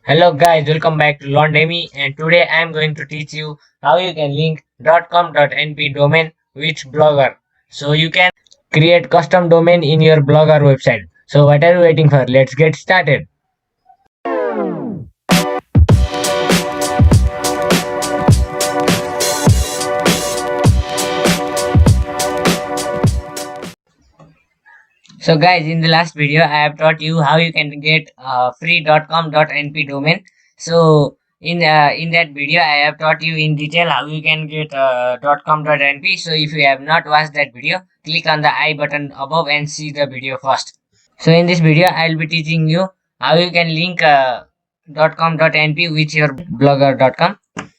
Hello guys, welcome back to Londemi, and today I am going to teach you how you can link .com.np domain with Blogger. So you can create custom domain in your Blogger website. So what are you waiting for? Let's get started. So guys, in the last video I have taught you how you can get free .com.np domain. So in that video I have taught you in detail how you can get .com.np. So if you have not watched that video, click on the I button above and see the video first. So in this video I'll be teaching you how you can link .com.np with your blogger.com.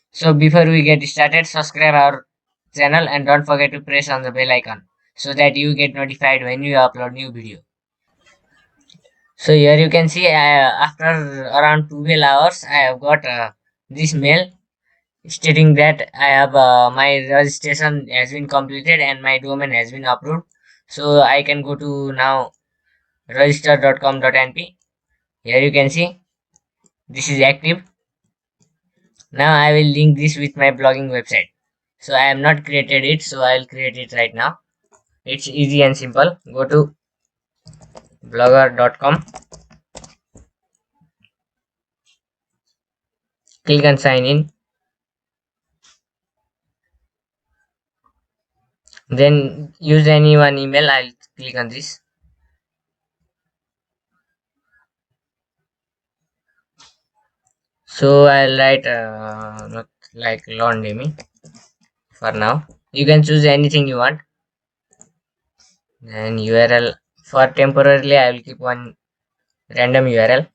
So before we get started, subscribe our channel and don't forget to press on the bell icon so that you get notified when you upload new video. So here you can see after around 12 hours I have got this mail stating that I have my registration has been completed and my domain has been approved. So I can go to now register.com.np. Here you can see this is active. Now I will link this with my blogging website. So I have not created it, so I will create it right now. It's easy and simple. Go to blogger.com, click on sign in, then use any one email. I'll click on this. So I'll write not like Londemi for now. You can choose anything you want. Then URL for temporarily I will keep one random URL.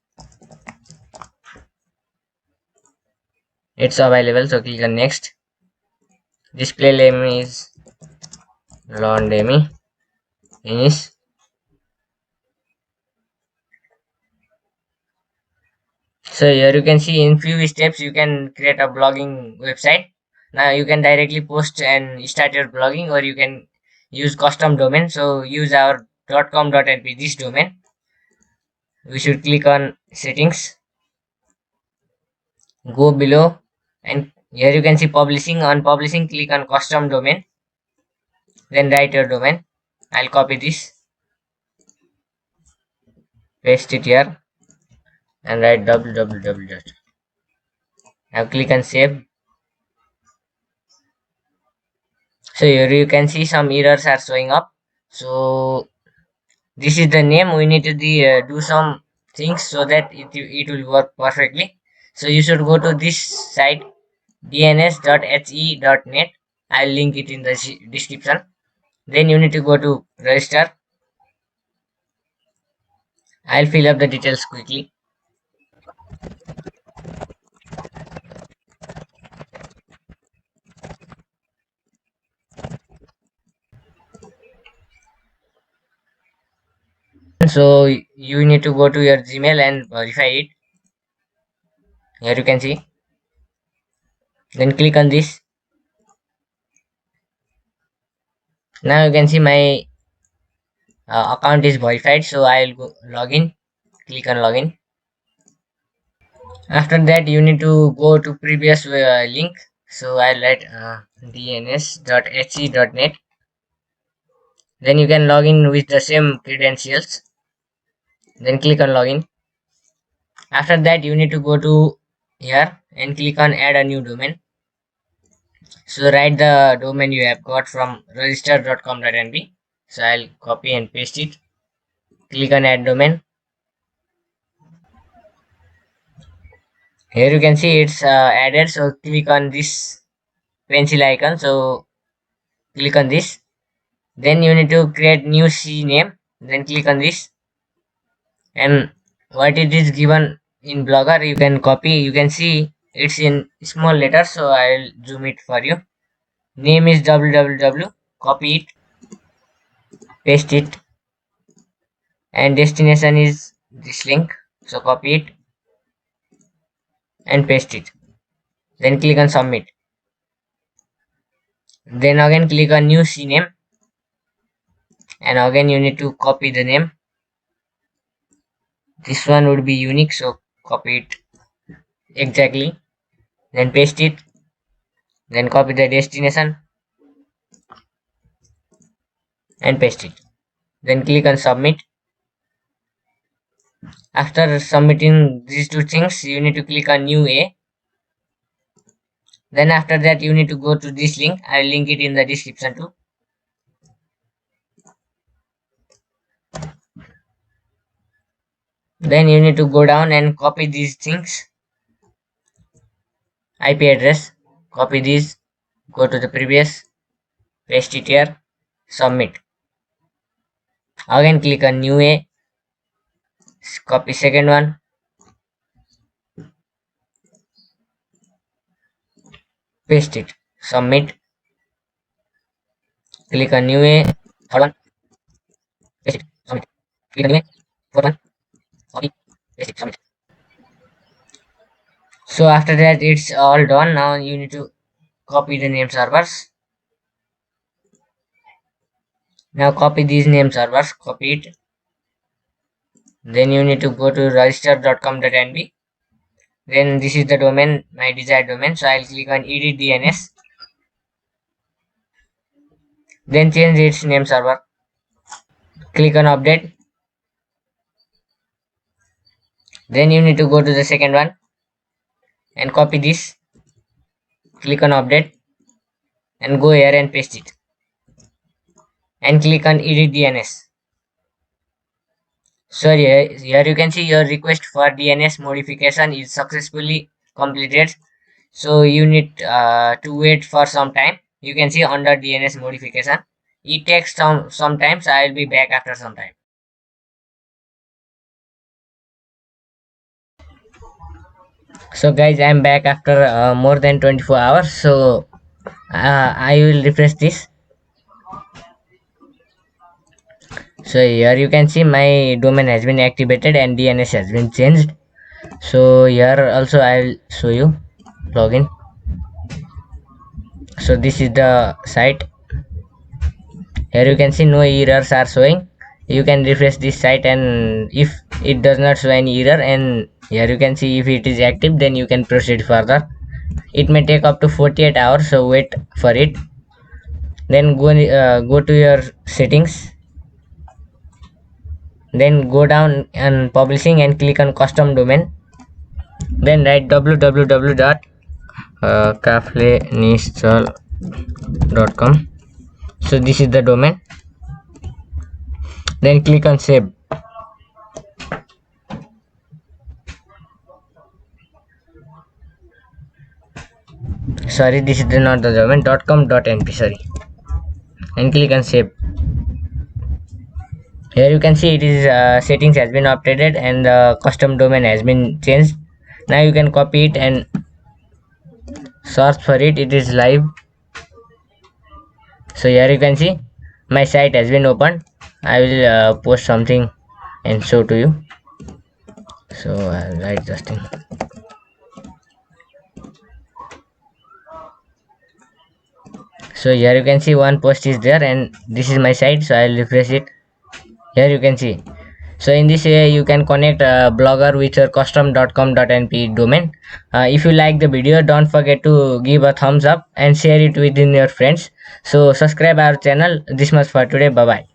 It's available, so click on next. Display name is Londemi. Finish. So here you can see in few steps you can create a blogging website. Now you can directly post and start your blogging, or you can use custom domain. So use our .com.np, this domain. We should click on settings, go below, and here you can see publishing. On publishing, click on custom domain, then write your domain. I'll copy this, paste it here, and write www. Now click on save. So here you can see some errors are showing up. So this is the name. We need to do some things so that it will work perfectly. So you should go to this site, dns.he.net. I'll link it in the description. Then you need to go to register. I'll fill up the details quickly. So you need to go to your Gmail and verify it. Here you can see. Then click on this. Now you can see my account is verified. So I'll go login. Click on login. After that you need to go to previous link. So I'll write dns.he.net. Then you can log in with the same credentials. Then click on login. After that you need to go to here and click on add a new domain. So write the domain you have got from register.com.np. So I'll copy and paste it. Click on add domain. Here you can see it's added. So click on this pencil icon. So click on this. Then you need to create new C name. Then click on this. And what it is given in Blogger, you can copy. You can see it's in small letters. So I'll zoom it for you. Name is www. Copy it, paste it, and destination is this link. So copy it and paste it. Then click on submit. Then again click on new CNAME, and again you need to copy the name. This one would be unique, so copy it exactly, then paste it, then copy the destination and paste it, then click on submit. After submitting these two things, you need to click on new A. Then after that, you need to go to this link. I'll link it in the description too. Then you need to go down and copy these things. IP address, copy these, go to the previous, paste it here, submit. Again click on new A, copy second one, paste it, submit. Click on new A, third one, paste it, submit. Click on new A, fourth one, copy, paste it, submit. So after that it's all done. Now you need to copy the name servers. Now copy these name servers, copy it. Then you need to go to register.com.nb. Then this is the domain, my desired domain. So I'll click on edit DNS. Then change its name server. Click on update. Then you need to go to the second one and copy this. Click on update and go here and paste it. And click on edit DNS. So here you can see your request for DNS modification is successfully completed. So you need to wait for some time. You can see under DNS modification. It takes sometimes. I will be back after some time. So guys, I am back after more than 24 hours. So I will refresh this. So here you can see my domain has been activated and DNS has been changed. So here also I will show you login. So this is the site. Here you can see no errors are showing. You can refresh this site, and if it does not show any error, and here you can see if it is active, then you can proceed further. It may take up to 48 hours, so wait for it. Then go to your settings, then go down and publishing and click on custom domain, then write www.kaflenistall.com. So this is the domain. Then click on save. Sorry, this is not the domain. .com.np, sorry. And click on save. Here you can see it is settings has been updated and the custom domain has been changed. Now you can copy it and search for it. It is live. So here you can see my site has been opened. I will post something and show to you. So I'll write Justin. So here you can see one post is there, and this is my site. So I'll refresh it. Here you can see. So in this way you can connect Blogger with your custom.com.np domain. If you like the video, don't forget to give a thumbs up and share it within your friends. So subscribe our channel. This much for today. Bye bye.